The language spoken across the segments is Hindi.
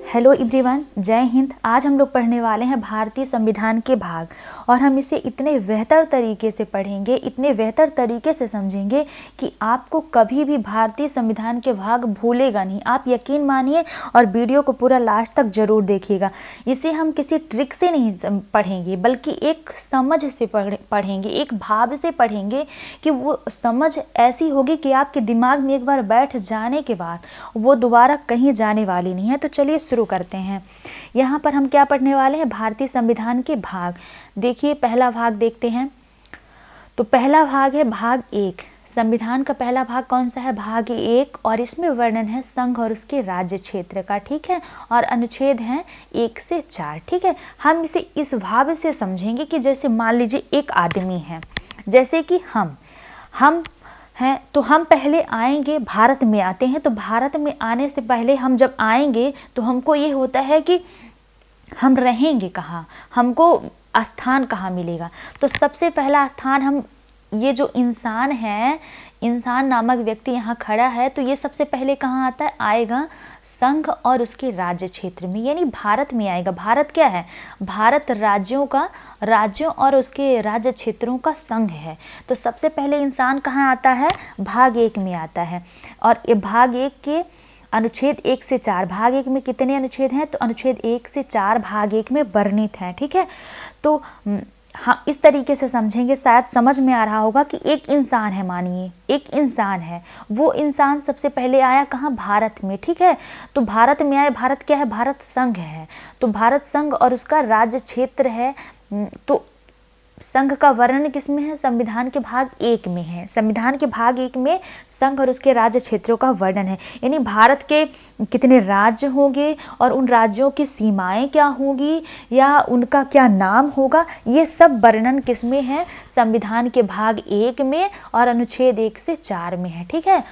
हेलो एवरीवन, जय हिंद। आज हम लोग पढ़ने वाले हैं भारतीय संविधान के भाग और हम इसे इतने बेहतर तरीके से पढ़ेंगे, इतने बेहतर तरीके से समझेंगे कि आपको कभी भी भारतीय संविधान के भाग भूलेगा नहीं। आप यकीन मानिए और वीडियो को पूरा लास्ट तक जरूर देखिएगा। इसे हम किसी ट्रिक से नहीं पढ़ेंगे बल्कि एक समझ से पढ़ेंगे, एक भाव से पढ़ेंगे कि वो समझ ऐसी होगी कि आपके दिमाग में एक बार बैठ जाने के बाद वो दोबारा कहीं जाने वाली नहीं है। तो चलिए शुरू करते हैं। यहाँ पर हम क्या पढ़ने वाले हैं? भारतीय संविधान के भाग। देखिए पहला भाग देखते हैं। तो पहला भाग है भाग 1। संविधान का पहला भाग कौन सा है? भाग 1। और इसमें वर्णन है संघ और उसके राज्य क्षेत्र का, ठीक है। और अनुच्छेद हैं 1 से 4, ठीक है। हम इसे इस भाव से समझेंगे कि जैसे मान लीजिए एक आदमी है, जैसे कि हम हैं, तो हम पहले आएंगे, भारत में आते हैं। तो भारत में आने से पहले हम जब आएंगे तो हमको ये होता है कि हम रहेंगे कहाँ, हमको स्थान कहाँ मिलेगा। तो सबसे पहला स्थान हम, ये जो इंसान है, इंसान नामक व्यक्ति यहाँ खड़ा है, तो ये सबसे पहले कहाँ आता है? आएगा संघ और उसके राज्य क्षेत्र में, यानी भारत में आएगा। भारत क्या है? भारत राज्यों और उसके राज्य क्षेत्रों का संघ है। तो सबसे पहले इंसान कहाँ आता है? भाग 1 में आता है। और ये भाग 1 के अनुच्छेद 1 से 4, भाग 1 में कितने अनुच्छेद हैं? तो अनुच्छेद 1 से 4 भाग 1 में वर्णित हैं, ठीक है। तो हाँ, इस तरीके से समझेंगे, शायद समझ में आ रहा होगा कि एक इंसान है, मानिए एक इंसान है, वो इंसान सबसे पहले आया कहाँ? भारत में, ठीक है। तो भारत में आए, भारत क्या है? भारत संघ है। तो भारत संघ और उसका राज्य क्षेत्र है। तो संघ का वर्णन किसमें है? संविधान के भाग 1 में है। संविधान के भाग 1 में संघ और उसके राज्य क्षेत्रों का वर्णन है, यानी भारत के कितने राज्य होंगे और उन राज्यों की सीमाएं क्या होंगी या उनका क्या नाम होगा, ये सब वर्णन किसमें है? संविधान के भाग 1 में और अनुच्छेद 1 से 4 में है, ठीक है।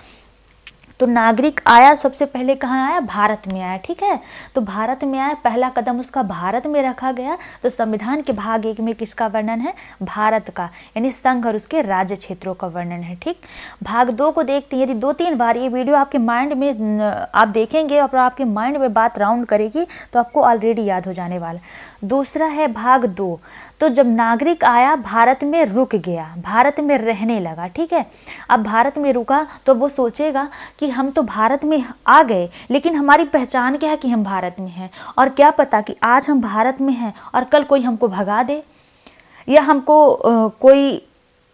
तो नागरिक आया सबसे पहले कहाँ आया? भारत में आया, ठीक है। तो भारत में आया, पहला कदम उसका भारत में रखा गया। तो संविधान के भाग 1 में किसका वर्णन है? भारत का, यानी संघ और उसके राज्य क्षेत्रों का वर्णन है, ठीक। भाग 2 को देखते हैं। यदि 2-3 बार ये वीडियो आपके माइंड में आप देखेंगे और आपके माइंड में बात राउंड करेगी तो आपको ऑलरेडी याद हो जाने वाला। दूसरा है भाग 2। तो जब नागरिक आया, भारत में रुक गया, भारत में रहने लगा, ठीक है। अब भारत में रुका तो वो सोचेगा कि हम तो भारत में आ गए, लेकिन हमारी पहचान क्या है कि हम भारत में हैं। और क्या पता कि आज हम भारत में हैं और कल कोई हमको भगा दे या हमको कोई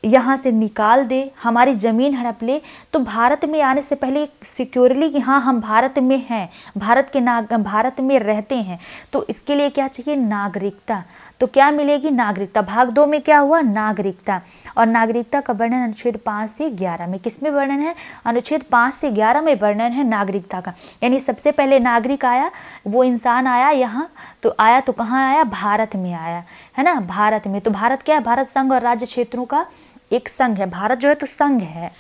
यहाँ से निकाल दे, हमारी ज़मीन हड़प ले। तो भारत में आने से पहले सिक्योरली कि हाँ हम भारत में हैं, भारत में रहते हैं, तो इसके लिए क्या चाहिए? नागरिकता। तो क्या मिलेगी? नागरिकता। भाग 2 में क्या हुआ? नागरिकता। और नागरिकता का वर्णन अनुच्छेद 5 से 11 में। किसमें वर्णन है? अनुच्छेद 5 से 11 में वर्णन है नागरिकता का। यानी सबसे पहले नागरिक आया, वो इंसान आया यहाँ, तो आया तो कहाँ आया? भारत में आया, है ना, भारत में। तो भारत क्या है? भारत संघ और राज्य क्षेत्रों का एक संघ है। भारत जो है तो संघ है,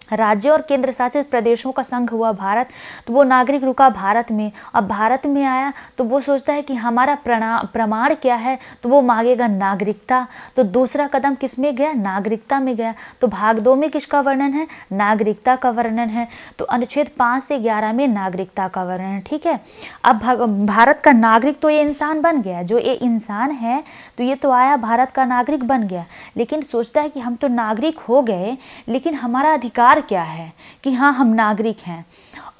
राज्यों और केंद्र शासित प्रदेशों का संघ हुआ भारत। तो वो नागरिक रुका भारत में। अब भारत में आया तो वो सोचता है कि हमारा प्रमाण क्या है? तो वो मांगेगा नागरिकता। तो दूसरा कदम किस में गया? नागरिकता में गया। तो भाग 2 में किसका वर्णन है? नागरिकता का वर्णन है। तो अनुच्छेद 5 से 11 में नागरिकता का वर्णन है, ठीक है। अब भारत का नागरिक तो ये इंसान बन गया, जो ये इंसान है तो ये तो आया, भारत का नागरिक बन गया, लेकिन सोचता है कि हम तो नागरिक हो गए, लेकिन हमारा अधिकार क्या है कि हाँ हम नागरिक हैं।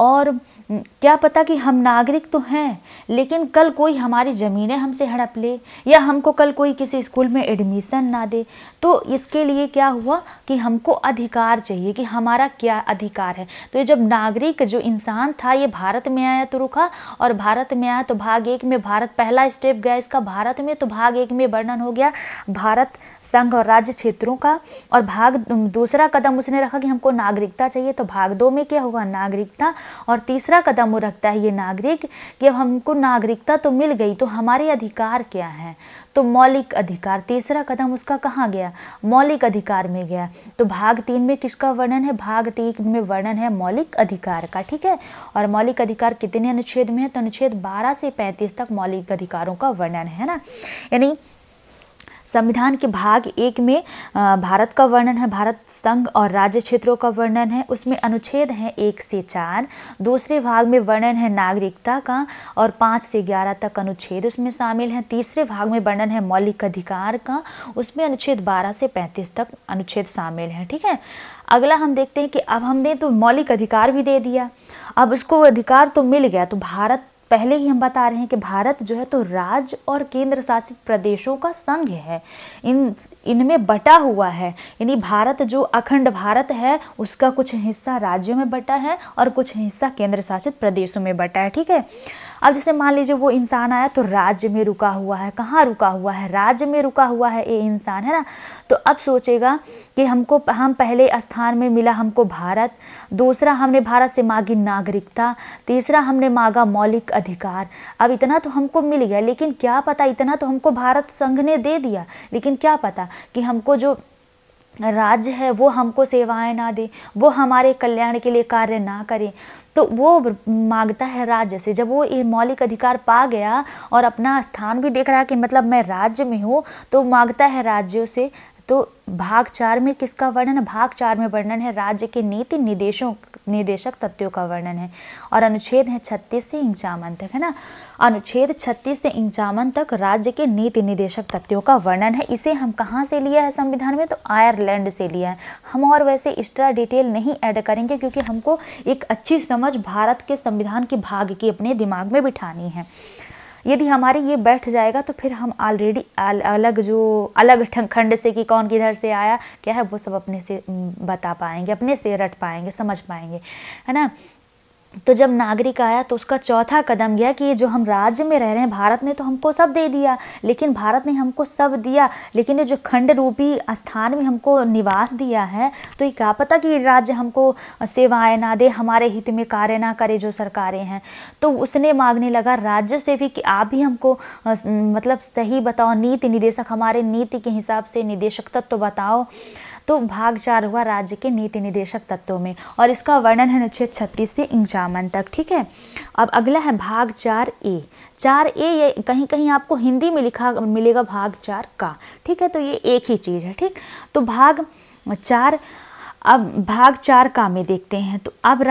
और क्या पता कि हम नागरिक तो हैं, लेकिन कल कोई हमारी ज़मीनें हमसे हड़प ले या हमको कल कोई किसी स्कूल में एडमिशन ना दे। तो इसके लिए क्या हुआ कि हमको अधिकार चाहिए कि हमारा क्या अधिकार है। तो ये जब नागरिक जो इंसान था ये भारत में आया तो रुका, और भारत में आया तो भाग 1 में भारत पहला स्टेप गया इसका भारत में। तो भाग 1 में वर्णन हो गया भारत संघ और राज्य क्षेत्रों का, और भाग दूसरा कदम उसने रखा कि हमको नागरिकता चाहिए। तो भाग 2 में क्या हुआ? नागरिकता। और तीसरा कदम वो रखता है ये नागरिक कि अब हमको नागरिकता तो मिल गई, तो हमारे अधिकार क्या है? तो मौलिक अधिकार। तीसरा कदम उसका कहाँ गया? मौलिक अधिकार में गया। तो भाग 3 में किसका वर्णन है? भाग 3 में वर्णन है मौलिक अधिकार का, ठीक है। और मौलिक अधिकार कितने अनुच्छेद में है? तो अनुच्छेद 12 से 35 तक मौलिक अधिकारों का वर्णन है ना। यानी संविधान के भाग 1 में भारत का वर्णन है, भारत संघ और राज्य क्षेत्रों का वर्णन है। उसमें अनुच्छेद हैं 1 से 4। दूसरे भाग में वर्णन है नागरिकता का और 5 से 11 तक अनुच्छेद उसमें शामिल हैं। तीसरे भाग में वर्णन है मौलिक अधिकार का, उसमें अनुच्छेद 12 से 35 तक अनुच्छेद शामिल हैं। ठीक है, अगला हम देखते हैं कि अब हमने तो मौलिक अधिकार भी दे दिया, अब उसको अधिकार तो मिल गया, तो भारत, पहले ही हम बता रहे हैं कि भारत जो है तो राज्य और केंद्र शासित प्रदेशों का संघ है, इनमें बटा हुआ है। यानी भारत जो अखंड भारत है उसका कुछ हिस्सा राज्यों में बटा है और कुछ हिस्सा केंद्र शासित प्रदेशों में बटा है। ठीक है, अब जैसे मान लीजिए वो इंसान आया तो राज्य में रुका हुआ है, कहाँ रुका हुआ है, राज्य में रुका हुआ है ये इंसान, है ना। तो अब सोचेगा कि हम पहले स्थान में मिला हमको भारत, दूसरा हमने भारत से मांगी नागरिकता, तीसरा हमने मांगा मौलिक अधिकार। अब इतना तो हमको मिल गया, लेकिन क्या पता, इतना तो हमको भारत संघ ने दे दिया, लेकिन क्या पता कि हमको जो राज्य है वो हमको सेवाएं ना दे, वो हमारे कल्याण के लिए कार्य ना करे। तो वो मांगता है राज्य से। जब वो ये मौलिक अधिकार पा गया और अपना स्थान भी देख रहा है कि मतलब मैं राज्य में हूँ, तो मांगता है राज्यों से। तो भाग 4 में किसका वर्णन है? भाग 4 में वर्णन है राज्य के नीति निदेशक तथ्यों का वर्णन है, और अनुच्छेद है 36 से 51 तक, है ना। अनुच्छेद 36 से 51 तक राज्य के नीति निदेशक तथ्यों का वर्णन है। इसे हम कहाँ से लिया है संविधान में? तो आयरलैंड से लिया है। हम और वैसे एक्स्ट्रा डिटेल नहीं ऐड करेंगे, क्योंकि हमको एक अच्छी समझ भारत के संविधान के भाग की अपने दिमाग में बिठानी है। यदि हमारी ये बैठ जाएगा तो फिर हम ऑलरेडी अलग खंड से कि कौन किधर से आया क्या है वो सब अपने से बता पाएंगे, अपने से रट पाएंगे, समझ पाएंगे, है ना। तो जब नागरिक आया तो उसका चौथा कदम गया कि ये जो हम राज्य में रह रहे हैं, भारत ने तो हमको सब दे दिया, लेकिन भारत ने हमको सब दिया, लेकिन ये जो खंड रूपी स्थान में हमको निवास दिया है, तो ये क्या पता कि राज्य हमको सेवाएं ना दे, हमारे हित में कार्य ना करे जो सरकारें हैं। तो उसने मांगने लगा राज्य से भी कि आप भी हमको मतलब सही बताओ, नीति निदेशक, हमारे नीति के हिसाब से निदेशक तत्व बताओ। तो भाग 4 हुआ राज्य के नीति निदेशक तत्वों में, और इसका वर्णन है अनुच्छेद 36 से 51 तक। ठीक है, अब अगला है भाग 4A। 4A ये कहीं कहीं आपको हिंदी में लिखा मिलेगा भाग 4 का। ठीक है, तो ये एक ही चीज़ है। ठीक, तो भाग 4, अब भाग 4 का में देखते हैं। तो अब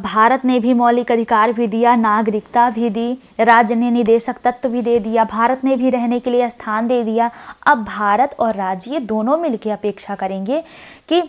भारत ने भी मौलिक अधिकार भी दिया, नागरिकता भी दी, राज्य ने निदेशक तत्व भी दे दिया, भारत ने भी रहने के लिए स्थान दे दिया। अब भारत और राज्य ये दोनों मिलकर अपेक्षा करेंगे कि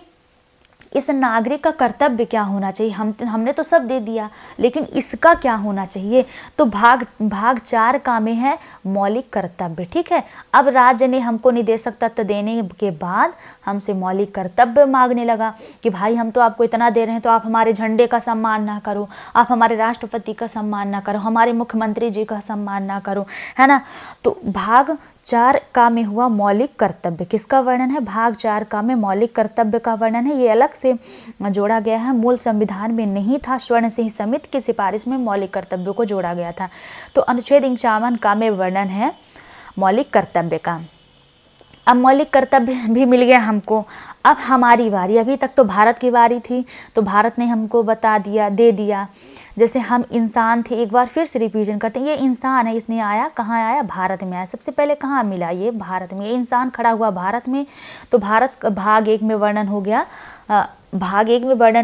इस नागरिक का कर्तव्य क्या होना चाहिए। हमने तो सब दे दिया, लेकिन इसका क्या होना चाहिए? तो भाग 4 का में है मौलिक कर्तव्य। ठीक है, अब राज्य ने हमको निदेशक तत्व देने के बाद हमसे मौलिक कर्तव्य मांगने लगा कि भाई हम तो आपको इतना दे रहे हैं, तो आप हमारे झंडे का सम्मान ना करो, आप हमारे राष्ट्रपति का सम्मान ना करो, हमारे मुख्यमंत्री जी का सम्मान ना करो, है ना। तो भाग 4 का में हुआ मौलिक कर्तव्य। किसका वर्णन है? भाग 4 का में मौलिक कर्तव्य का वर्णन है। ये अलग से जोड़ा गया है, मूल संविधान में नहीं था, स्वर्ण सिंह समिति की सिफारिश में मौलिक कर्तव्यों को जोड़ा गया था। तो अनुच्छेद 51 का में वर्णन है मौलिक कर्तव्य का। अब मौलिक कर्तव्य भी मिल गया हमको। अब हमारी बारी, अभी तक तो भारत की बारी थी, तो भारत ने हमको बता दिया, दे दिया। जैसे हम इंसान थे, एक बार फिर से रिवीजन करते हैं। ये इंसान है, इसने आया, कहाँ आया? भारत में आया। सबसे पहले कहाँ मिला? ये भारत में। ये इंसान खड़ा हुआ भारत में। तो भारत भाग 1 में वर्णन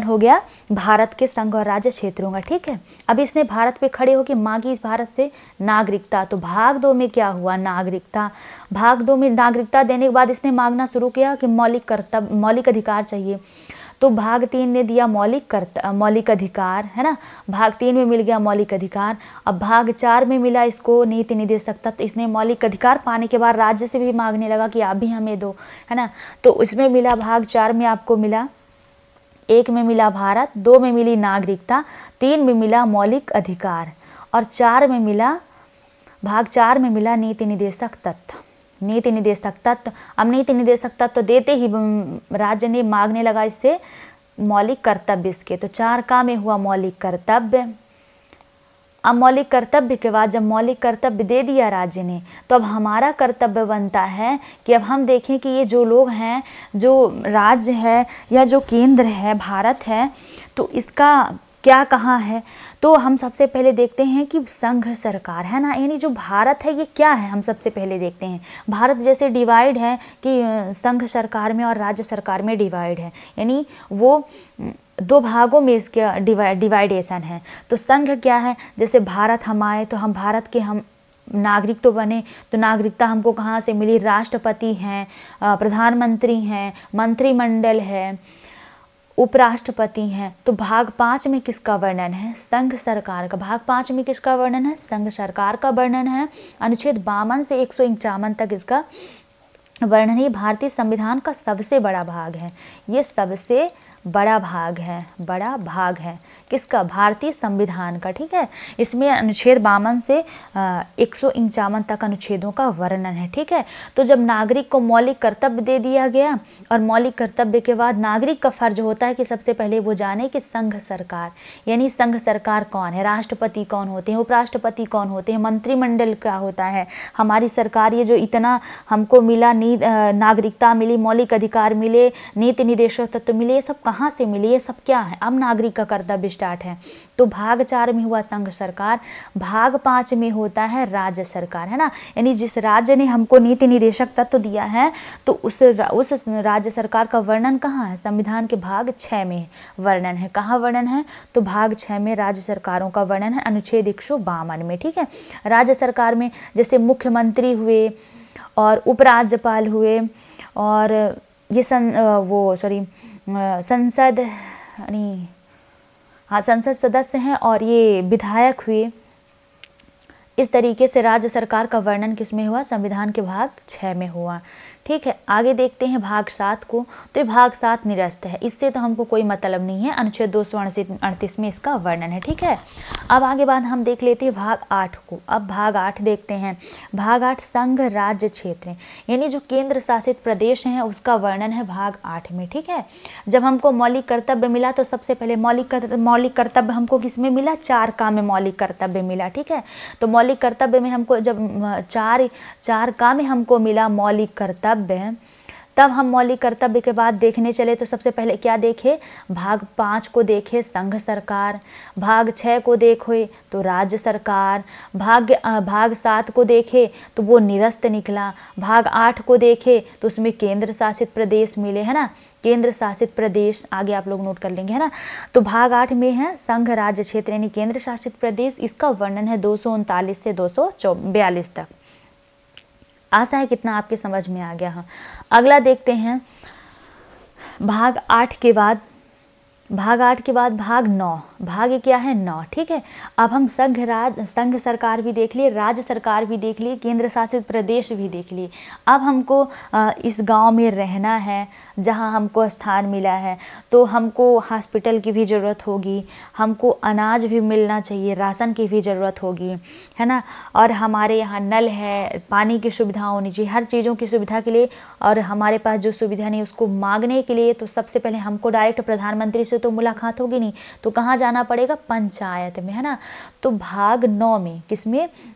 हो गया, भारत के संघ और राज्य क्षेत्रों का। ठीक है, अब इसने भारत पे खड़े होकर मांगी इस भारत से नागरिकता। तो भाग 2 में क्या हुआ? नागरिकता। भाग 2 में नागरिकता देने के बाद इसने मांगना शुरू किया कि मौलिक अधिकार चाहिए। तो भाग 3 ने दिया मौलिक अधिकार, है ना। भाग 3 में मिल गया मौलिक अधिकार। अब भाग 4 में मिला इसको नीति निदेशक तत्व। इसने मौलिक अधिकार पाने के बाद राज्य से भी मांगने लगा कि आप भी हमें दो, है ना। तो इसमें मिला, भाग 4 में आपको मिला, 1 में मिला भारत, 2 में मिली नागरिकता, 3 में मिला मौलिक अधिकार, और भाग 4 में मिला नीति निदेशक तत्व। नीति निदेशक तत्व, अब नीति निदेशक तत्व देते ही राज्य ने मांगने लगा इससे मौलिक कर्तव्य इसके। तो 4 का में हुआ मौलिक कर्तव्य। अब मौलिक कर्तव्य के बाद जब मौलिक कर्तव्य दे दिया राज्य ने, तो अब हमारा कर्तव्य बनता है कि अब हम देखें कि ये जो लोग हैं, जो राज्य है या जो केंद्र है, भारत है, तो इसका क्या कहाँ है। तो हम सबसे पहले देखते हैं कि संघ सरकार है ना, यानी जो भारत है ये क्या है, हम सबसे पहले देखते हैं। भारत जैसे डिवाइड है कि संघ सरकार में और राज्य सरकार में डिवाइड है, यानी वो दो भागों में इसके डिवाइडेशन है। तो संघ क्या है, जैसे भारत हम आए तो हम भारत के हम नागरिक तो बने, तो नागरिकता हमको कहाँ से मिली, राष्ट्रपति हैं, प्रधानमंत्री हैं, मंत्रिमंडल है, उपराष्ट्रपति हैं। तो भाग 5 में किसका वर्णन है, संघ सरकार का। भाग 5 में किसका वर्णन है, संघ सरकार का वर्णन है। अनुच्छेद 52 से 151 तक इसका वर्णन ही भारतीय संविधान का सबसे बड़ा भाग है। ये सबसे बड़ा भाग है, बड़ा भाग है किसका, भारतीय संविधान का। ठीक है, इसमें अनुच्छेद 52 से 151 तक अनुच्छेदों का वर्णन है। ठीक है, तो जब नागरिक को मौलिक कर्तव्य दे दिया गया, और मौलिक कर्तव्य के बाद नागरिक का फर्ज होता है कि सबसे पहले वो जाने कि संघ सरकार, यानी संघ सरकार कौन है, राष्ट्रपति कौन होते हैं, उपराष्ट्रपति कौन होते हैं, मंत्रिमंडल क्या होता है, हमारी सरकार ये जो इतना हमको मिला, नागरिकता मिली, मौलिक अधिकार मिले, नीति निर्देशक तत्व मिले, ये सब कहाँ से मिले, ये सब क्या है। अब नागरिक का कर्तव्य स्टार्ट है। तो भाग 4 में हुआ संघ सरकार, भाग 5 में होता है राज्य सरकार, है ना, यानी जिस राज्य ने हमको नीति निर्देशक तत्व दिया है तो उस राज्य सरकार का वर्णन कहाँ है, संविधान के भाग 6 में वर्णन है। कहाँ वर्णन है, तो भाग 6 में राज्य सरकारों का वर्णन है, अनुच्छेद 152 में। ठीक है, राज्य सरकार में जैसे मुख्यमंत्री हुए और उपराज्यपाल हुए, और ये संसद नहीं, हाँ, संसद सदस्य हैं, और ये विधायक हुए। इस तरीके से राज्य सरकार का वर्णन किसमें हुआ, संविधान के भाग 6 में हुआ। ठीक है, आगे देखते हैं भाग 7 को। तो ये भाग 7 निरस्त है, इससे तो हमको कोई मतलब नहीं है, अनुच्छेद 238 में इसका वर्णन है। ठीक है, अब आगे बाद हम देख लेते हैं भाग 8 को। अब भाग 8 देखते हैं। भाग 8 संघ राज्य क्षेत्र, यानी जो केंद्र शासित प्रदेश हैं उसका वर्णन है भाग 8 में। ठीक है, जब हमको मौलिक कर्तव्य मिला तो सबसे पहले मौलिक कर्तव्य हमको किस में मिला, 4 काम में मौलिक कर्तव्य मिला। ठीक है, तो मौलिक कर्तव्य में हमको जब चार काम में हमको मिला मौलिक कर्तव्य, तब हम मौलिक कर्तव्य के बाद देखने चले तो सबसे पहले क्या देखे, भाग 5 को देखे, संघ सरकार। भाग 6 को देखे तो राज्य सरकार। भाग 7 को देखे तो वो निरस्त निकला। भाग 8 को देखे तो उसमें केंद्र शासित प्रदेश मिले, है ना, केंद्र शासित प्रदेश आगे आप लोग नोट कर लेंगे, है ना। तो भाग 8 में है संघ राज्य क्षेत्र यानी केंद्र शासित प्रदेश, इसका वर्णन है 239 से 242 तक। आशा है कितना आपके समझ में आ गया। हाँ, अगला देखते हैं भाग 8 के बाद भाग 9। भाग क्या है, 9। ठीक है, अब हम संघ सरकार भी देख लिए, राज्य सरकार भी देख लिए, केंद्र शासित प्रदेश भी देख लिए। अब हमको इस गांव में रहना है जहां हमको स्थान मिला है, तो हमको हॉस्पिटल की भी ज़रूरत होगी, हमको अनाज भी मिलना चाहिए, राशन की भी ज़रूरत होगी, है ना, और हमारे यहाँ नल है, पानी की सुविधा होनी चाहिए, हर चीज़ों की सुविधा के लिए। और हमारे पास जो सुविधा नहीं उसको मांगने के लिए तो सबसे पहले हमको डायरेक्ट प्रधानमंत्री से तो मुलाकात होगी नहीं, तो कहाँ जाना पड़ेगा, पंचायत में, है ना। तो भाग 9 में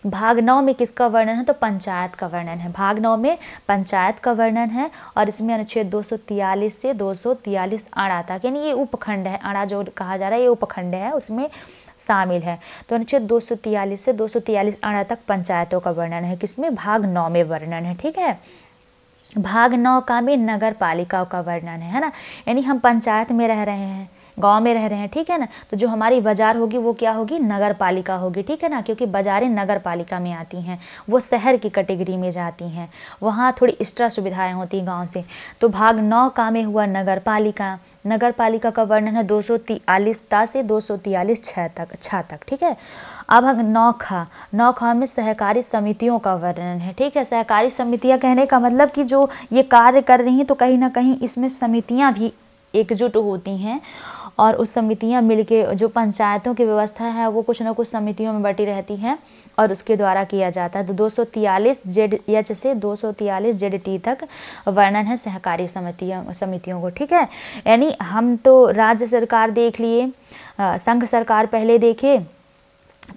भाग 9 में किसका वर्णन है, तो पंचायत का वर्णन है। भाग 9 में पंचायत का वर्णन है, और इसमें अनुच्छेद 243 से 243 आड़ा तक, यानी ये उपखंड है, आड़ा जो कहा जा रहा है ये उपखंड है, उसमें शामिल है। तो अनुच्छेद 243 से 243 आड़ा तक पंचायतों का वर्णन है, किसमें, भाग 9 में वर्णन है। ठीक है, भाग 9 का में नगर पालिका का वर्णन है ना, यानी हम पंचायत में रह रहे हैं, गांव में रह रहे हैं, ठीक है ना, तो जो हमारी बाजार होगी वो क्या होगी, नगर पालिका होगी, ठीक है ना, क्योंकि बाजारें नगर पालिका में आती हैं, वो शहर की कैटेगरी में जाती हैं, वहाँ थोड़ी एक्स्ट्रा सुविधाएं होती हैं गांव से। तो भाग 9 का में हुआ नगर पालिका का वर्णन है 243 से 243 छः तक, ठीक है। अब हम 9 खा में सहकारी समितियों का वर्णन है, ठीक है। सहकारी समितियां कहने का मतलब कि जो ये कार्य कर रही हैं, तो कहीं ना कहीं इसमें समितियां भी एकजुट होती हैं, और उस समितियां मिलके जो पंचायतों की व्यवस्था है वो कुछ ना कुछ समितियों में बटी रहती है और उसके द्वारा किया जाता है। तो 243 ZH से 243 ZT तक वर्णन है सहकारी समितियों को, ठीक है। यानी हम तो राज्य सरकार देख लिए, संघ सरकार पहले देखे,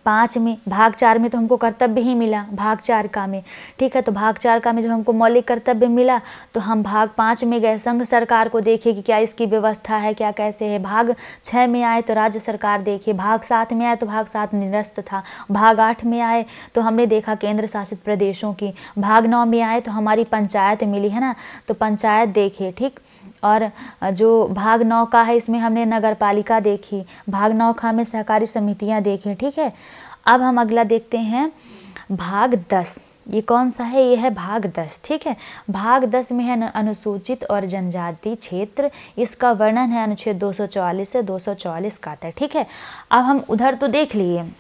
5 में, भाग 4 में तो हमको कर्तव्य ही मिला, भाग 4 का में, ठीक है। तो भाग 4 का में जब हमको मौलिक कर्तव्य मिला तो हम भाग 5 में गए, संघ सरकार को देखे कि क्या इसकी व्यवस्था है, क्या कैसे है। भाग 6 में आए तो राज्य सरकार देखी, भाग 7 में आए तो भाग 7 निरस्त था, भाग 8 में आए तो हमने देखा केंद्र शासित प्रदेशों की, भाग 9 में आए तो हमारी पंचायत मिली, है ना, तो पंचायत देखे, ठीक। और जो भाग 9 का है इसमें हमने नगर पालिका देखी, भाग 9 का में सहकारी समितियां देखें, ठीक है। अब हम अगला देखते हैं भाग 10। ये कौन सा है? ये है भाग 10, ठीक है। भाग 10 में है अनुसूचित और जनजाति क्षेत्र, इसका वर्णन है अनुच्छेद 244 से 244 का तक, ठीक है। अब हम उधर तो देख लिए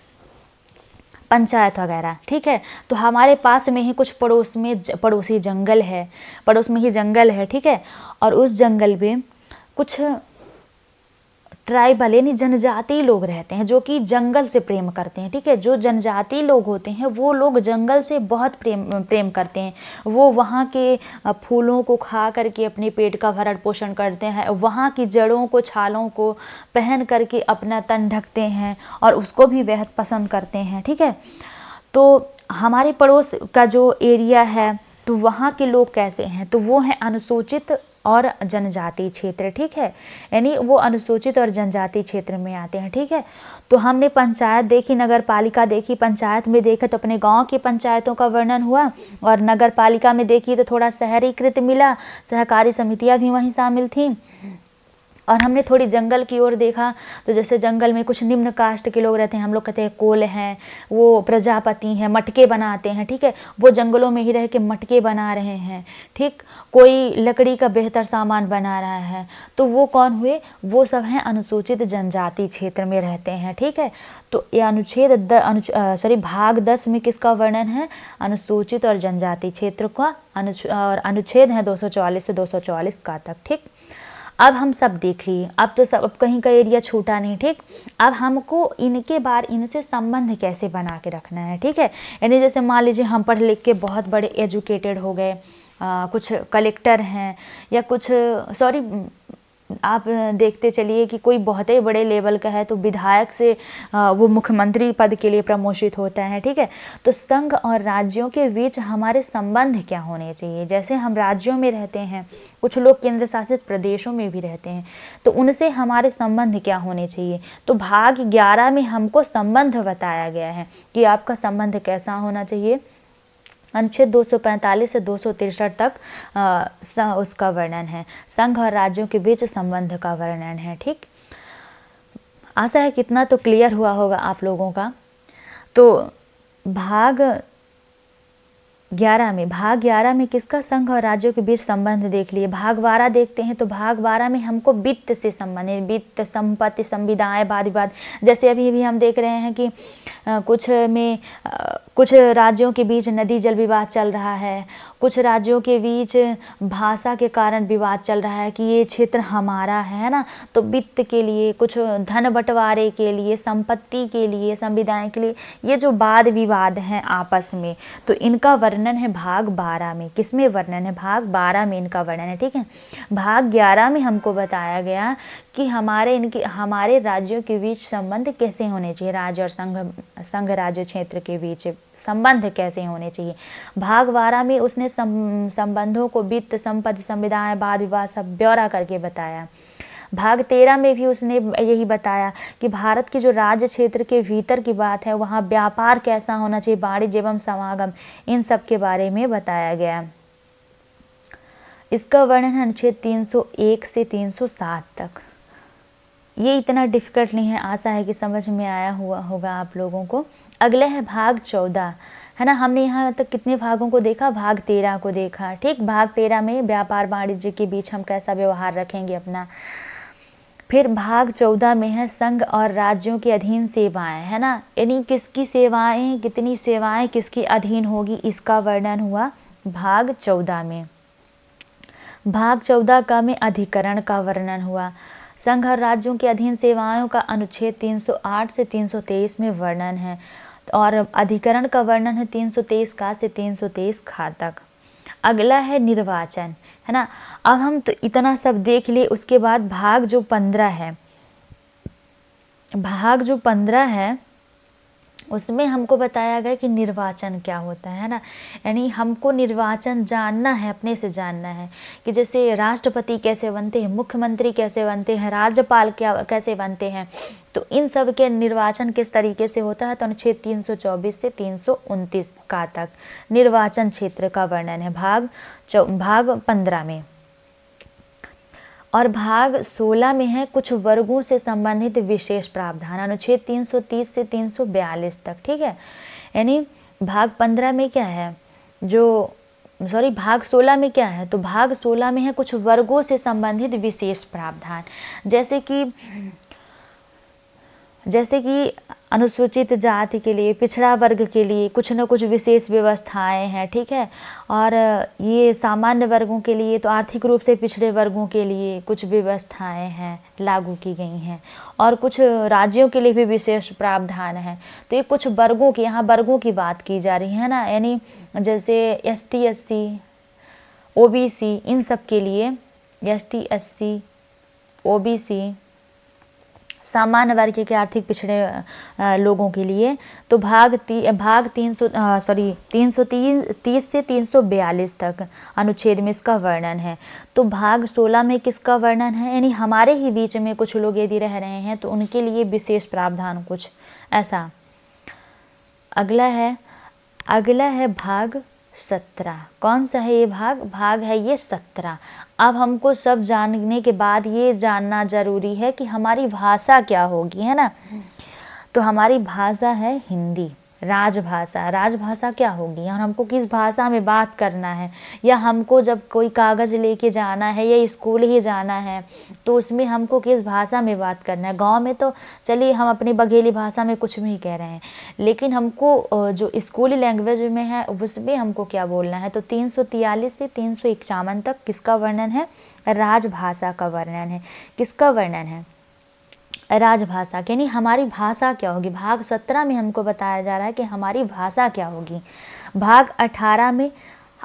पंचायत वगैरह, ठीक है। तो हमारे पास में ही कुछ पड़ोसी जंगल है, पड़ोस में ही जंगल है, ठीक है। और उस जंगल में कुछ ट्राइबल यानी जनजाति लोग रहते हैं जो कि जंगल से प्रेम करते हैं, ठीक है। जो जनजाति लोग होते हैं वो लोग जंगल से बहुत प्रेम करते हैं। वो वहाँ के फूलों को खा करके अपने पेट का भरण पोषण करते हैं, वहाँ की जड़ों को, छालों को पहन करके अपना तन ढकते हैं और उसको भी बेहद पसंद करते हैं, ठीक है। तो हमारे पड़ोस का जो एरिया है तो वहाँ के लोग कैसे हैं? तो वो हैं अनुसूचित और जनजाति क्षेत्र, ठीक है। यानी वो अनुसूचित और जनजाति क्षेत्र में आते हैं, ठीक है। तो हमने पंचायत देखी, नगर पालिका देखी। पंचायत में देखा तो अपने गांव की पंचायतों का वर्णन हुआ, और नगर पालिका में देखी तो थोड़ा शहरीकृत मिला, सहकारी समितियां भी वहीं शामिल थीं। और हमने थोड़ी जंगल की ओर देखा तो जैसे जंगल में कुछ निम्न कास्ट के लोग रहते हैं, हम लोग कहते हैं कोल हैं, वो प्रजापति हैं, मटके बनाते हैं, ठीक है। वो जंगलों में ही रह के मटके बना रहे हैं, ठीक। कोई लकड़ी का बेहतर सामान बना रहा है, तो वो कौन हुए? वो सब हैं अनुसूचित जनजाति क्षेत्र में रहते हैं, ठीक है। तो ये भाग 10 में किसका वर्णन है? अनुसूचित और जनजाति क्षेत्र का, और अनुच्छेद है 244 से 244 का तक, ठीक। अब हम सब देख लिए, अब तो सब, अब कहीं का एरिया छूटा नहीं, ठीक। अब हमको इनसे संबंध कैसे बना के रखना है, ठीक है। यानी जैसे मान लीजिए हम पढ़ लिख के बहुत बड़े एजुकेटेड हो गए, कुछ कलेक्टर हैं या कुछ आप देखते चलिए कि कोई बहुत ही बड़े लेवल का है तो विधायक से वो मुख्यमंत्री पद के लिए प्रमोशित होता है, ठीक है। तो संघ और राज्यों के बीच हमारे संबंध क्या होने चाहिए? जैसे हम राज्यों में रहते हैं, कुछ लोग केंद्र शासित प्रदेशों में भी रहते हैं, तो उनसे हमारे संबंध क्या होने चाहिए? तो भाग 11 में हमको संबंध बताया गया है कि आपका संबंध कैसा होना चाहिए। अनुच्छेद 245 से 263 तक उसका वर्णन है, संघ और राज्यों के बीच संबंध का वर्णन है, ठीक। आशा है कितना तो क्लियर हुआ होगा आप लोगों का। तो भाग 11 में किसका? संघ और राज्यों के बीच संबंध देख लिए। भाग 12 देखते हैं, तो भाग 12 में हमको वित्त से संबंधित, वित्त, संपत्ति, संविदाएं, वाद विवाद, जैसे अभी भी हम देख रहे हैं कि कुछ राज्यों के बीच नदी जल विवाद चल रहा है, कुछ राज्यों के बीच भाषा के कारण विवाद चल रहा है कि ये क्षेत्र हमारा है ना। तो वित्त के लिए, कुछ धन बंटवारे के लिए, संपत्ति के लिए, संविदाएं के लिए, ये जो वाद विवाद हैं आपस में, तो इनका वर्णन है भाग 12 में। किसमें वर्णन है? भाग 12 में इनका वर्णन है, ठीक है। भाग 11 में हमको बताया गया कि हमारे राज्यों के बीच संबंध कैसे होने चाहिए, राज्य और संघ राज्य क्षेत्र के बीच संबंध कैसे होने चाहिए। भाग 12 में उसने संबंधों को वित्त, संपत्ति, संविदाएं, वाद विवाद सब ब्यौरा करके बताया। भाग 13 में भी उसने यही बताया कि भारत के जो राज्य क्षेत्र के भीतर की बात है, वहाँ व्यापार कैसा होना चाहिए, वाणिज्य एवं समागम, इन सब के बारे में बताया गया। इसका वर्णन है अनुच्छेद 301 से 307 तक। ये इतना डिफिकल्ट नहीं है, आशा है कि समझ में आया हुआ होगा आप लोगों को। अगला है भाग 14, है ना। हमने यहाँ तक कितने भागों को देखा? भाग 13 को देखा, ठीक। भाग 13 में व्यापार वाणिज्य के बीच हम कैसा व्यवहार रखेंगे अपना। फिर भाग 14 में है संघ और राज्यों के अधीन सेवाएं, है ना। यानी किसकी सेवाएं, कितनी सेवाएं किसके अधीन होगी, इसका वर्णन हुआ भाग 14 में। भाग 14 का में अधिकरण का वर्णन हुआ। संघ और राज्यों के अधीन सेवाओं का अनुच्छेद 308 से 323 में वर्णन है, और अधिकरण का वर्णन है 323 का से 323 खा तक। अगला है निर्वाचन, है ना। अब हम तो इतना सब देख लिए, उसके बाद भाग जो 15 है, उसमें हमको बताया गया कि निर्वाचन क्या होता है ना, यानी हमको निर्वाचन जानना है, अपने से जानना है कि जैसे राष्ट्रपति कैसे बनते हैं, मुख्यमंत्री कैसे बनते हैं, राज्यपाल क्या कैसे बनते हैं, तो इन सब के निर्वाचन किस तरीके से होता है। तो अनुच्छेद 324 से 329 का तक निर्वाचन क्षेत्र का वर्णन है भाग 15 में। और भाग 16 में है कुछ वर्गों से संबंधित विशेष प्रावधान, अनुच्छेद 330 से 342 तक, ठीक है। यानी भाग 15 में क्या है, भाग 16 में क्या है, तो भाग 16 में है कुछ वर्गों से संबंधित विशेष प्रावधान, जैसे कि अनुसूचित जाति के लिए, पिछड़ा वर्ग के लिए कुछ न कुछ विशेष व्यवस्थाएं हैं, ठीक है। और ये सामान्य वर्गों के लिए, तो आर्थिक रूप से पिछड़े वर्गों के लिए कुछ व्यवस्थाएं हैं लागू की गई हैं, और कुछ राज्यों के लिए भी विशेष प्रावधान है। तो ये कुछ वर्गों की, यहाँ वर्गों की बात की जा रही है ना, यानी जैसे ST SC OBC, इन सब के लिए, ST SC OBC सामान्य वर्ग के आर्थिक पिछड़े लोगों के लिए, तो भाग 330 से 342 तक अनुच्छेद में इसका वर्णन है। तो भाग 16 में किसका वर्णन है, यानी हमारे ही बीच में कुछ लोग यदि रह रहे हैं तो उनके लिए विशेष प्रावधान कुछ ऐसा। अगला है भाग 17। कौन सा है ये भाग है ये 17। अब हमको सब जानने के बाद ये जानना जरूरी है कि हमारी भाषा क्या होगी, है ना। तो हमारी भाषा है हिंदी, राजभाषा क्या होगी, और हमको किस भाषा में बात करना है, या हमको जब कोई कागज़ लेके जाना है या स्कूल ही जाना है तो उसमें हमको किस भाषा में बात करना है। गांव में तो चलिए हम अपनी बघेली भाषा में कुछ भी कह रहे हैं, लेकिन हमको जो स्कूली लैंग्वेज में है उसमें हमको क्या बोलना है। तो 343 से 351 तक किसका वर्णन है, राजभाषा का वर्णन है। किसका वर्णन है, राजभाषा, यानी हमारी भाषा क्या होगी। भाग 17 में हमको बताया जा रहा है कि हमारी भाषा क्या होगी। भाग 18 में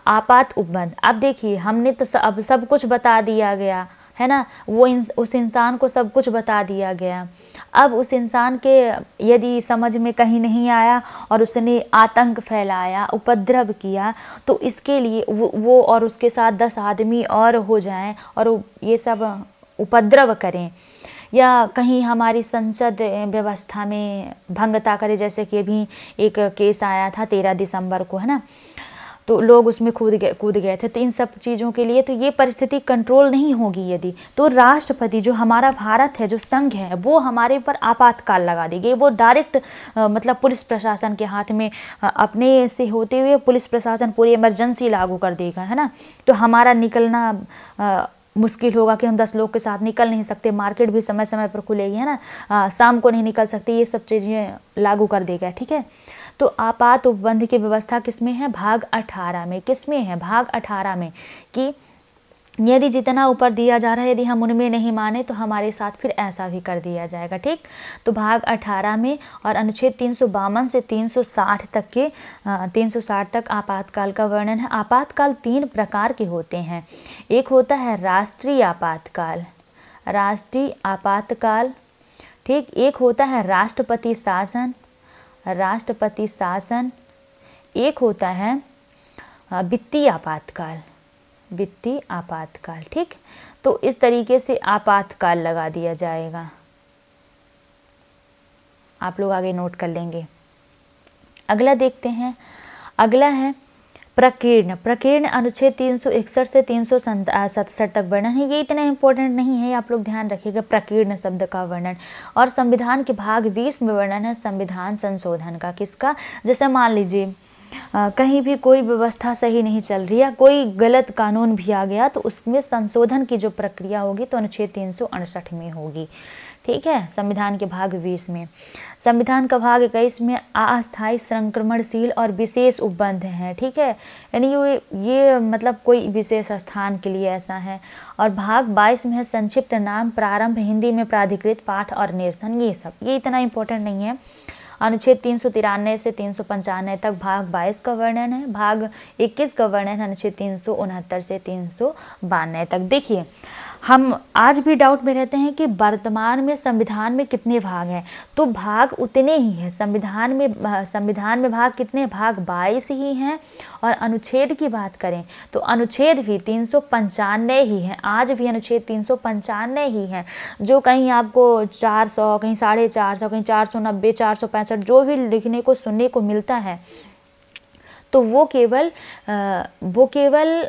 आपात उपबंध। अब देखिए हमने तो अब सब कुछ बता दिया गया है ना, उस इंसान को सब कुछ बता दिया गया। अब उस इंसान के यदि समझ में कहीं नहीं आया और उसने आतंक फैलाया, उपद्रव किया, तो इसके लिए वो और उसके साथ 10 आदमी और हो जाएं और ये सब उपद्रव करें, या कहीं हमारी संसद व्यवस्था में भंगता करे, जैसे कि अभी एक केस आया था 13 दिसंबर को, है ना, तो लोग उसमें कूद गए थे। तो इन सब चीज़ों के लिए तो ये परिस्थिति कंट्रोल नहीं होगी यदि, तो राष्ट्रपति जो हमारा भारत है, जो संघ है, वो हमारे पर आपातकाल लगा देगी। वो डायरेक्ट मतलब पुलिस प्रशासन के हाथ में अपने से होते हुए पुलिस प्रशासन पूरी इमरजेंसी लागू कर देगा, है ना। तो हमारा निकलना मुश्किल होगा कि हम 10 लोग के साथ निकल नहीं सकते, मार्केट भी समय समय पर खुलेगी, है ना, शाम को नहीं निकल सकते, ये सब चीज़ें लागू कर देगा, ठीक है। तो आपात उपबंध की व्यवस्था किसमें है, भाग 18 में। किसमें है, भाग 18 में, कि यदि जितना ऊपर दिया जा रहा है यदि हम उनमें नहीं माने तो हमारे साथ फिर ऐसा भी कर दिया जाएगा, ठीक। तो भाग 18 में और अनुच्छेद 352 से 360 तक के 360 तक आपातकाल का वर्णन है। आपातकाल 3 प्रकार के होते हैं। एक होता है राष्ट्रीय आपातकाल, ठीक। एक होता है राष्ट्रपति शासन, एक होता है वित्तीय आपातकाल, ठीक। तो इस तरीके से आपातकाल लगा दिया जाएगा, आप लोग आगे नोट कर लेंगे। अगला देखते हैं, अगला है प्रकीर्ण अनुच्छेद 361 से 367 तक वर्णन है। ये इतना इंपॉर्टेंट नहीं है, आप लोग ध्यान रखिएगा प्रकीर्ण शब्द का वर्णन। और संविधान के भाग 20 में वर्णन है संविधान संशोधन का। किसका, जैसे मान लीजिए कहीं भी कोई व्यवस्था सही नहीं चल रही है, कोई गलत कानून भी आ गया, तो उसमें संशोधन की जो प्रक्रिया होगी तो अनुच्छेद 368 में होगी, ठीक है। संविधान के भाग 20 में। संविधान का भाग 21 में अस्थायी, संक्रमणशील और विशेष उपबंध हैं, ठीक है, यानी ये मतलब कोई विशेष स्थान के लिए ऐसा है। और भाग 22 में है संक्षिप्त नाम, प्रारंभ, हिंदी में प्राधिकृत पाठ और निरसन। ये इतना इंपॉर्टेंट नहीं है। अनुच्छेद 393 से 395 तक भाग 22 का वर्णन है। भाग 21 का वर्णन है अनुच्छेद 369 से 392 तक। देखिए हम आज भी डाउट में रहते हैं कि वर्तमान में संविधान में कितने भाग हैं, तो भाग उतने ही हैं। संविधान में भाग कितने, भाग 22 ही हैं। और अनुच्छेद की बात करें तो अनुच्छेद भी 395 ही हैं। आज भी अनुच्छेद 395 ही हैं। जो कहीं आपको 400, कहीं 450, कहीं 490, 465 जो भी लिखने को सुनने को मिलता है, तो वो केवल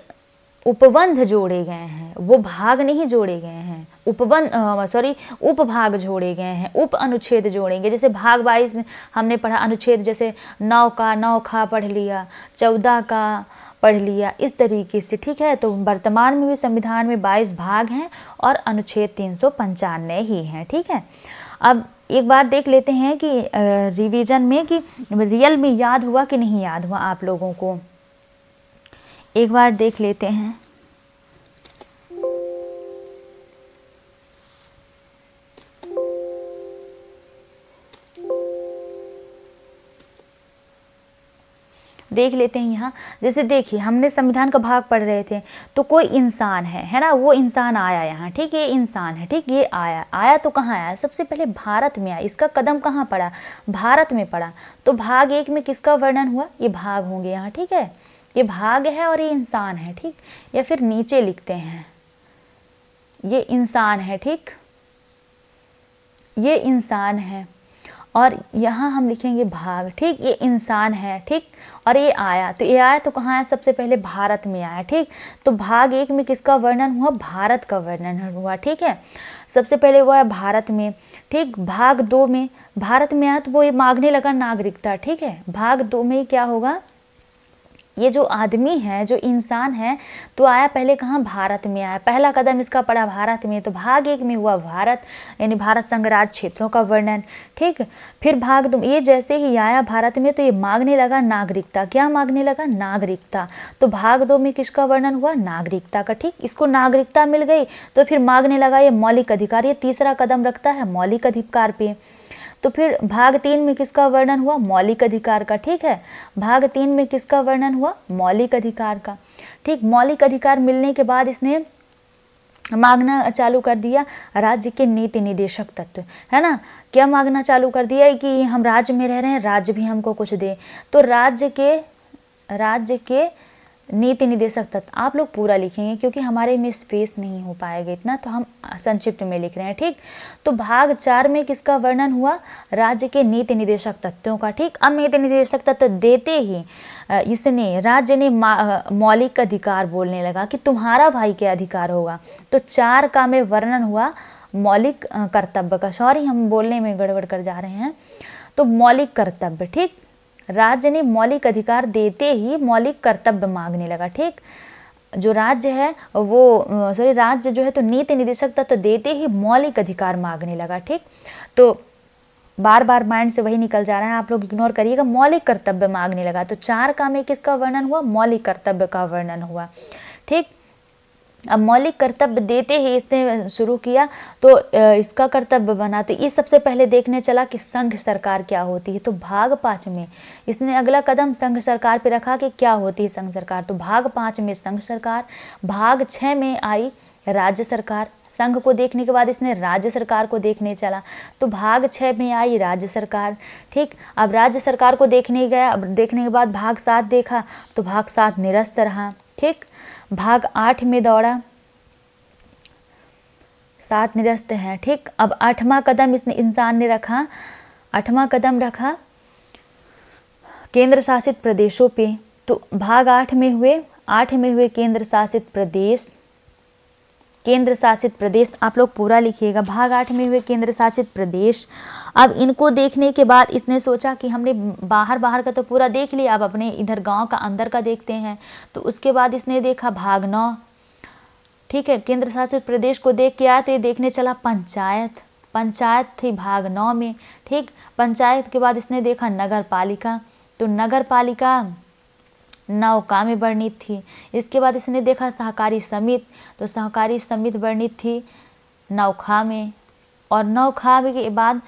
उपबंध जोड़े गए हैं, वो भाग नहीं जोड़े गए हैं। उपभाग जोड़े गए हैं, उप अनुच्छेद जोड़ेंगे। जैसे भाग 22 हमने पढ़ा अनुच्छेद, जैसे 9 का 9 खा पढ़ लिया, 14 का पढ़ लिया, इस तरीके से, ठीक है। तो वर्तमान में भी संविधान में 22 भाग हैं और अनुच्छेद 395 ही हैं, ठीक है। अब एक बार देख लेते हैं कि रिवीजन में कि रियल में याद हुआ कि नहीं याद हुआ आप लोगों को, एक बार देख लेते हैं। देख लेते हैं यहाँ। जैसे देखिए, हमने संविधान का भाग पढ़ रहे थे, तो कोई इंसान है ना, वो इंसान आया यहाँ, ठीक, ये इंसान है, ठीक, ये आया तो कहाँ आया, सबसे पहले भारत में आया। इसका कदम कहाँ पड़ा, भारत में पड़ा। तो भाग 1 में किसका वर्णन हुआ, ये भाग होंगे यहाँ, ठीक है, ये भाग है और ये इंसान है, ठीक। या फिर नीचे लिखते हैं, ये इंसान है, ठीक, ये इंसान है, और यहाँ हम लिखेंगे भाग, ठीक, ये इंसान है, ठीक, और ये आया, तो ये आया तो कहाँ आया, सबसे पहले भारत में आया, ठीक। तो भाग 1 में किसका वर्णन हुआ, भारत का वर्णन हुआ, ठीक है, सबसे पहले हुआ है भारत में, ठीक। भाग 2 में भारत में आया तो वो ये मांगने लगा नागरिकता, ठीक है। भाग 2 में क्या होगा, ये जो आदमी है, जो इंसान है, तो आया पहले कहाँ, भारत में आया, पहला कदम इसका पड़ा भारत में। तो भाग 1 में हुआ भारत, यानी भारत संघ राज्य क्षेत्रों का वर्णन, ठीक। फिर भाग 2, ये जैसे ही आया भारत में तो ये मांगने लगा नागरिकता, क्या मांगने लगा, नागरिकता। तो भाग 2 में किसका वर्णन हुआ, नागरिकता का, ठीक। इसको नागरिकता मिल गई तो फिर मांगने लगा ये मौलिक अधिकार, ये तीसरा कदम रखता है मौलिक अधिकार पे। तो फिर भाग 3 में किसका वर्णन हुआ, मौलिक अधिकार का, ठीक है। भाग 3 में किसका वर्णन हुआ, मौलिक अधिकार का, ठीक। मौलिक अधिकार मिलने के बाद इसने मांगना चालू कर दिया राज्य के नीति निदेशक तत्व, है ना। क्या मांगना चालू कर दिया कि हम राज्य में रह रहे हैं, राज्य भी हमको कुछ दे। तो राज्य के नीति निदेशक तत्व, आप लोग पूरा लिखेंगे क्योंकि हमारे में स्पेस नहीं हो पाएगा इतना, तो हम संक्षिप्त में लिख रहे हैं, ठीक। तो भाग 4 में किसका वर्णन हुआ, राज्य के नीति निदेशक तत्वों का, ठीक। अब नीति निदेशक तत्व देते ही इसने राज्य ने मौलिक अधिकार बोलने लगा कि तुम्हारा भाई क्या अधिकार होगा। तो 4 का में वर्णन हुआ मौलिक कर्तव्य का, सॉरी हम बोलने में गड़बड़ कर जा रहे हैं, तो मौलिक कर्तव्य, ठीक। राज्य ने मौलिक अधिकार देते ही मौलिक कर्तव्य मांगने लगा, ठीक। जो राज्य है वो राज्य जो है तो नीति निदेशक तत्व देते ही मौलिक अधिकार मांगने लगा, ठीक। तो बार बार माइंड से वही निकल जा रहा है, आप लोग इग्नोर करिएगा, मौलिक कर्तव्य मांगने लगा। तो 4 का में किसका वर्णन हुआ, मौलिक कर्तव्य का वर्णन हुआ, ठीक। अब मौलिक कर्तव्य देते ही इसने शुरू किया तो इसका कर्तव्य बना, तो ये सबसे पहले देखने चला कि संघ सरकार क्या होती है। तो भाग 5 में इसने अगला कदम संघ सरकार पे रखा कि क्या होती है संघ सरकार। तो भाग 5 में संघ सरकार, भाग 6 में आई राज्य सरकार। संघ को देखने के बाद इसने राज्य सरकार को देखने चला, तो भाग 6 में आई राज्य सरकार, ठीक। अब राज्य सरकार को देखने गया, अब देखने के बाद भाग 7 देखा तो भाग 7 निरस्त रहा, ठीक। भाग 8 में दौड़ा, 7 निरस्त हैं, ठीक। अब 8वां कदम इसने इंसान ने रखा, 8वां कदम रखा केंद्र शासित प्रदेशों पे। तो भाग 8 में हुए केंद्र शासित प्रदेश, आप लोग पूरा लिखिएगा। भाग 8 में हुए केंद्र शासित प्रदेश। अब इनको देखने के बाद इसने सोचा कि हमने बाहर का तो पूरा देख लिया, अब अपने इधर गांव का अंदर का देखते हैं। तो उसके बाद इसने देखा भाग 9, ठीक है। केंद्र शासित प्रदेश को देख के आया तो ये देखने चला पंचायत थी भाग 9 में, ठीक। पंचायत के बाद इसने देखा नगर पालिका, तो नगर पालिका 9 का में वर्णित थी। इसके बाद इसने देखा सहकारी समिति, तो सहकारी समिति वर्णित थी 9 खा में। और 9 खा के बाद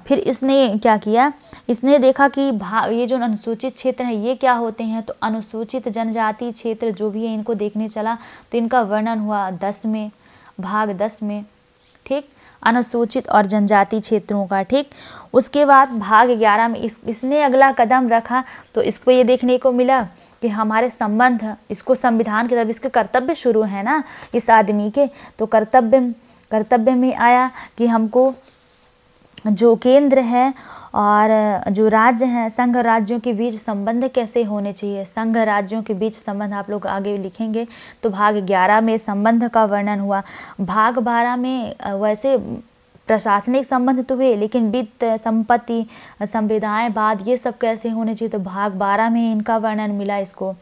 फिर इसने क्या किया, इसने देखा कि ये जो अनुसूचित क्षेत्र है ये क्या होते हैं। तो अनुसूचित जनजाति क्षेत्र जो भी है इनको देखने चला, तो इनका वर्णन हुआ 10 में। भाग 10 में, ठीक, अनुसूचित और जनजाति क्षेत्रों का, ठीक। उसके बाद भाग 11 में इसने अगला कदम रखा, तो इसको ये देखने को मिला कि हमारे संबंध, इसको संविधान की तरफ, इसके कर्तव्य शुरू है ना इस आदमी के, तो कर्तव्य में आया कि हमको जो केंद्र है और जो राज्य हैं, संघ राज्यों के बीच संबंध कैसे होने चाहिए, संघ राज्यों के बीच संबंध आप लोग आगे लिखेंगे। तो भाग 11 में संबंध का वर्णन हुआ। भाग 12 में वैसे प्रशासनिक संबंध तो हुए, लेकिन वित्त, संपत्ति, संविदाएं, बाद ये सब कैसे होने चाहिए, तो भाग 12 में इनका वर्णन मिला इसको।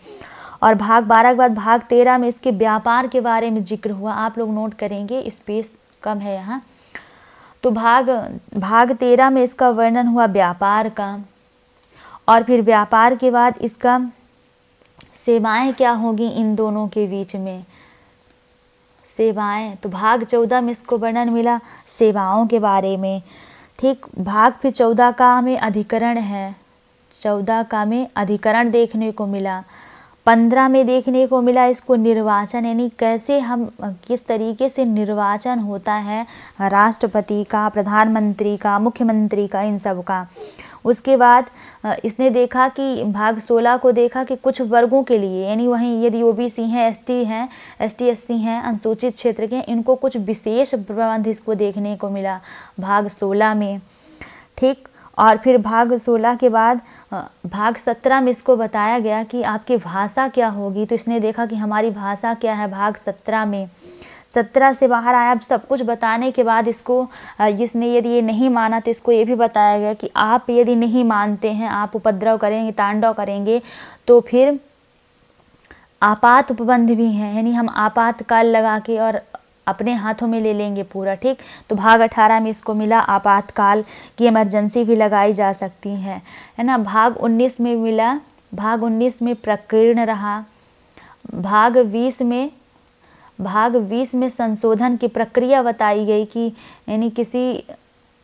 और भाग 12 के बाद भाग 13 में इसके व्यापार के बारे में जिक्र हुआ। आप लोग नोट करेंगे, स्पेस कम है यहाँ। तो भाग 13 में इसका वर्णन हुआ व्यापार का, और फिर व्यापार के बाद इसका सेवाएं क्या होगी इन दोनों के बीच में, सेवाएं। तो भाग 14 में इसको वर्णन मिला सेवाओं के बारे में, ठीक। भाग फिर 14 का में अधिकरण है, 14 का में अधिकरण देखने को मिला। 15 में देखने को मिला इसको निर्वाचन, यानी कैसे हम, किस तरीके से निर्वाचन होता है राष्ट्रपति का, प्रधानमंत्री का, मुख्यमंत्री का, इन सब का। उसके बाद इसने देखा कि भाग 16 को देखा कि कुछ वर्गों के लिए, यानी वहीं यदि ओबीसी हैं, एसटी हैं, एसटी एससी हैं, अनुसूचित क्षेत्र के, इनको कुछ विशेष प्रबंध इसको देखने को मिला भाग 16 में, ठीक। और फिर भाग 16 के बाद भाग 17 में इसको बताया गया कि आपकी भाषा क्या होगी, तो इसने देखा कि हमारी भाषा क्या है भाग 17 में। 17 से बाहर आया। अब सब कुछ बताने के बाद इसको इसने यदि ये नहीं माना तो इसको ये भी बताया गया कि आप यदि नहीं मानते हैं, आप उपद्रव करेंगे, तांडव करेंगे, तो फिर आपात उपबंध भी हैं, यानी हम आपातकाल लगा के और अपने हाथों में ले लेंगे पूरा, ठीक। तो भाग 18 में इसको मिला आपातकाल की इमरजेंसी भी लगाई जा सकती है ना। भाग 19 में मिला, भाग 19 में प्रकीर्ण रहा। भाग 20 में संशोधन की प्रक्रिया बताई गई कि यानी किसी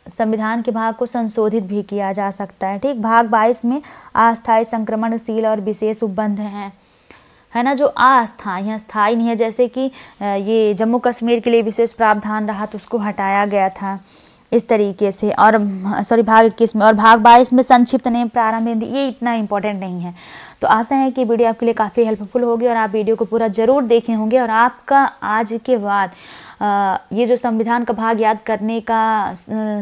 संविधान के भाग को संशोधित भी किया जा सकता है, ठीक। भाग 22 में अस्थायी, संक्रमणशील और विशेष उपबंध हैं, है ना, जो अस्थायी हैं, स्थायी नहीं है। जैसे कि ये जम्मू कश्मीर के लिए विशेष प्रावधान रहा तो उसको हटाया गया था इस तरीके से। और भाग 21 में और भाग 22 में संक्षिप्त नेम, प्रारंभ, ये इतना इम्पोर्टेंट नहीं है। तो आशा है कि वीडियो आपके लिए काफ़ी हेल्पफुल होगी और आप वीडियो को पूरा ज़रूर देखे होंगे, और आपका आज के बाद ये जो संविधान का भाग याद करने का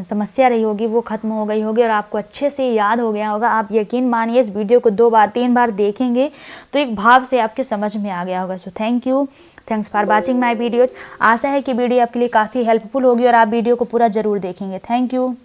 समस्या रही होगी वो खत्म हो गई होगी और आपको अच्छे से याद हो गया होगा। आप यकीन मानिए इस वीडियो को 2 बार 3 बार देखेंगे तो एक भाव से आपके समझ में आ गया होगा। So thanks for watching my videos. आशा है कि वीडियो आपके लिए काफ़ी हेल्पफुल होगी और आप वीडियो को पूरा ज़रूर देखेंगे। Thank you.